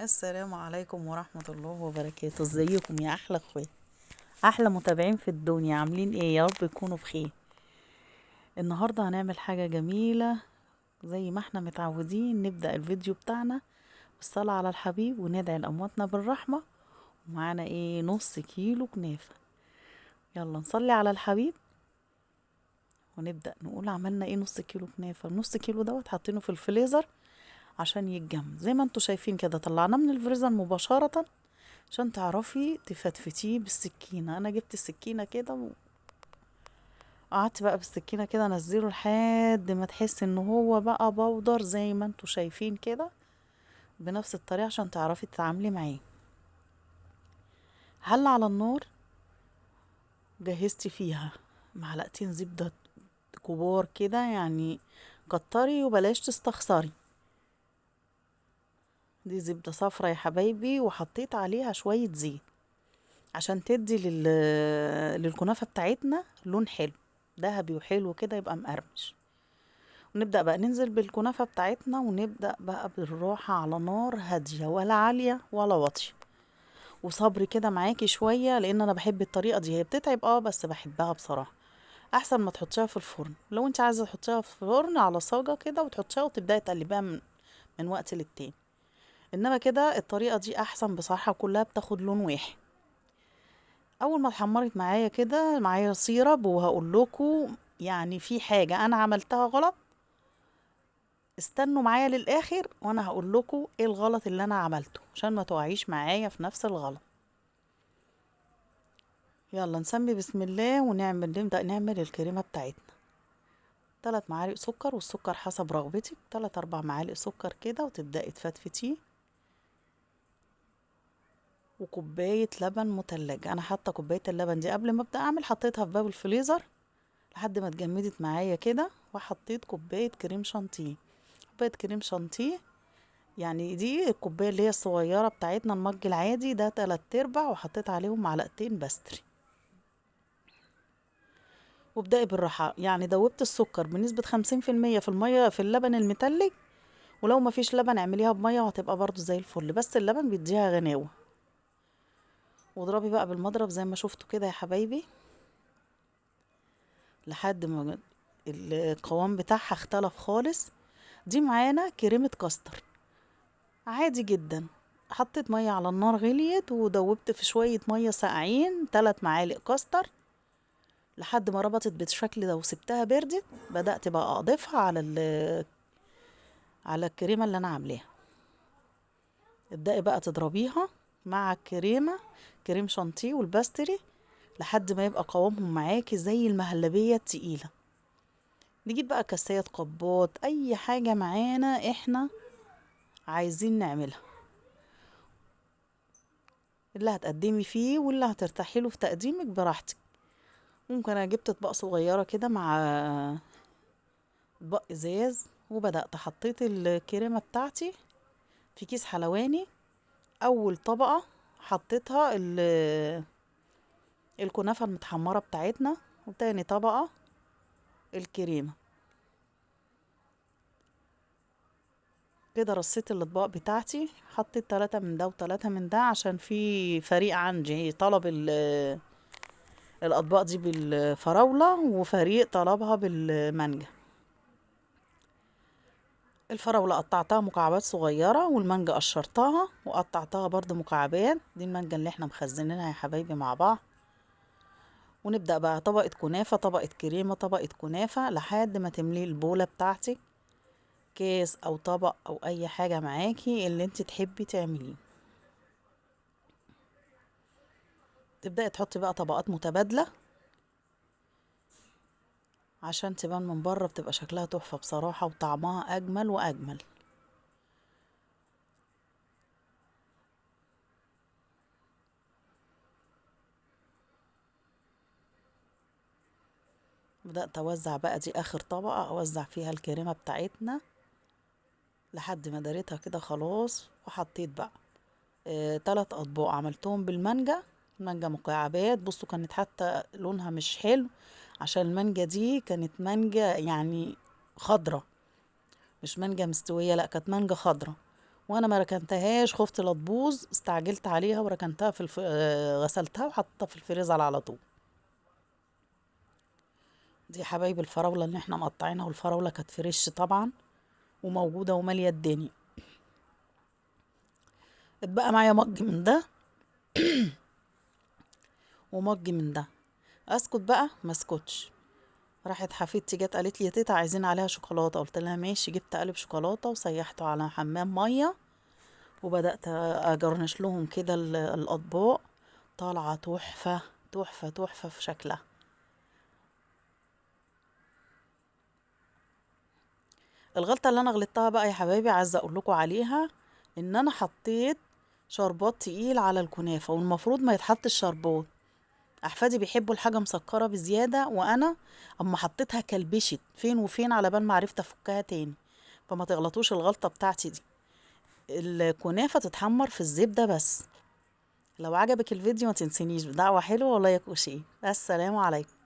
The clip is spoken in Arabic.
السلام عليكم ورحمة الله وبركاته. ازيكم يا احلى اخوات، احلى متابعين في الدنيا؟ عاملين ايه؟ يا رب يكونوا بخير. النهاردة هنعمل حاجة جميلة زي ما احنا متعودين. نبدأ الفيديو بتاعنا بالصلاة على الحبيب وندعي لأمواتنا بالرحمة. ومعانا ايه؟ نص كيلو كنافة. يلا نصلي على الحبيب ونبدأ نقول عملنا ايه. نص كيلو كنافة، نص كيلو دوت حاطينه في الفريزر عشان يتجمد زي ما انتوا شايفين كده. طلعناه من الفريزر مباشرة عشان تعرفي تفتفتيه بالسكينة. انا جبت السكينة كده وقعدت بقى بالسكينة كده انزله لحد ما تحس ان هو بقى بودر زي ما انتوا شايفين كده، بنفس الطريقة عشان تعرفي تتعاملي معاه. حلة على النار جهزتي فيها معلقتين زبدة كبار كده، يعني كتري وبلاش تستخسري. دي زبدة صفرا يا حبايبي، وحطيت عليها شوية زيت عشان تدي للكنافة بتاعتنا لون حلو ذهبي وحلو كده، يبقى مقرمش. ونبدأ بقى ننزل بالكنافة بتاعتنا، ونبدأ بقى بالراحة على نار هادية، ولا عالية ولا واطية. وصبري كده معاكي شوية، لأن أنا بحب الطريقة دي. هي بتتعب بس بحبها بصراحة. أحسن ما تحطيها في الفرن. لو انت عايزة تحطيها في الفرن على صاجة كده وتحطيها وتبدأي تقلبيها من وقت للتاني. إنما كده الطريقة دي أحسن بصراحة، كلها بتاخد لون واحد. اول ما اتحمرت معايا كده معايا سيرب. وهقول لكم يعني في حاجه انا عملتها غلط، استنوا معايا للاخر وانا هقول لكم ايه الغلط اللي انا عملته عشان ما تقعيش معايا في نفس الغلط. يلا نسمي بسم الله نبدا نعمل الكريمه بتاعتنا. 3 معالق سكر، والسكر حسب رغبتك، 3 4 معالق سكر كده، وتبداي تفتفتيه. وكوبايه لبن متلج. انا حاطه كوبايه اللبن دي قبل ما ابدا اعمل، حطيتها في باب الفريزر لحد ما اتجمدت معايا كده. وحطيت كوبايه كريم شانتيه. كوبايه كريم شانتيه يعني دي الكوبايه اللي هي الصغيره بتاعتنا، المج العادي ده 3/4، وحطيت عليهم معلقتين بستري. وابدأي بالراحه، يعني دوبت السكر بنسبه 50% في الميه في اللبن المتلج. ولو ما فيش لبن اعمليها بميه وهتبقى برضو زي الفل، بس اللبن بيديها غناوه. واضربي بقى بالمضرب زي ما شفتوا كده يا حبايبي، لحد ما القوام بتاعها اختلف خالص. دي معانا كريمه كاستر عادي جدا. حطيت مية على النار غليت، ودوبت في شوية مية ساقعين 3 معالق كاستر لحد ما ربطت بالشكل ده، وسبتها بردت. بدأت بقى أضيفها على الكريمة اللي أنا عاملاها. ابدأي بقى تضربيها مع الكريمة، كريم شانتيه والباستري، لحد ما يبقى قوامهم معاكي زي المهلبية التقيلة. نجيب بقى كاسات قباط، أي حاجة معانا احنا عايزين نعملها، اللي هتقدمي فيه واللي هترتاحي له في تقديمك براحتك. ممكن انا جبت اطباق صغيره كده مع اطباق ازاز، وبدات حطيت الكريمه بتاعتي في كيس حلواني. اول طبقه حطيتها الكنافه المتحمره بتاعتنا، وتاني طبقه الكريمه. كده رصيت الاطباق بتاعتي، حطيت 3 من ده و3 من ده، عشان في فريق عندي طلب الاطباق دي بالفراوله، وفريق طلبها بالمانجا. الفراولة قطعتها مكعبات صغيرة، والمانجا قشرتها وقطعتها برضو مكعبات. دي المانجا اللي احنا مخزنينها يا حبايبي مع بعض. ونبدأ بقى طبقة كنافة، طبقة كريمة، طبقة كنافة، لحد ما تملي البولة بتاعتك، كيس او طبق او اي حاجة معاكي اللي انت تحبي تعمليه. تبدأي تحطي بقى طبقات متبادلة عشان تبان من بره، بتبقى شكلها تحفة بصراحة، وطعمها اجمل واجمل. بدأت اوزع بقى، دي اخر طبقة اوزع فيها الكريمة بتاعتنا لحد ما داريتها كده خلاص. وحطيت بقى 3 اطباق عملتهم بالمانجا. مانجا مكعبات. بصوا كانت حتى لونها مش حلو، عشان المانجا دي كانت مانجا يعني خضرة، مش مانجا مستوية، لا كانت مانجا خضرة. وانا ما ركنتهاش، خفت لا تبوظ، استعجلت عليها وركنتها غسلتها وحطيتها في الفريزر على طول. دي يا حبايب الفراولة اللي احنا مقطعينها، والفراولة كانت فريش طبعا وموجودة ومالية الدنيا. اتبقى معايا مج من ده ومج من ده. اسكت بقى؟ ما اسكتش. راحت حفيدتي جت قالت لي يا تيتا عايزين عليها شوكولاته، قلت لها ماشي. جبت قالب شوكولاته وسيحته على حمام ميه، وبدات اجرنش لهم كده الاطباق. طالعه تحفه تحفه تحفه في شكلها. الغلطه اللي انا غلطتها بقى يا حبايبي عايزه اقول لكم عليها، ان انا حطيت شربات تقيل على الكنافه، والمفروض ما يتحطش شربات. احفادي بيحبوا الحاجه مسكره بزياده، وانا اما حطيتها كلبشت فين وفين على بال ما عرفت افكها تاني. فما تغلطوش الغلطه بتاعتي دي. الكنافه تتحمر في الزبده بس. لو عجبك الفيديو ما تنسينيش بدعوه حلوه ولا يكوشي. السلام عليكم.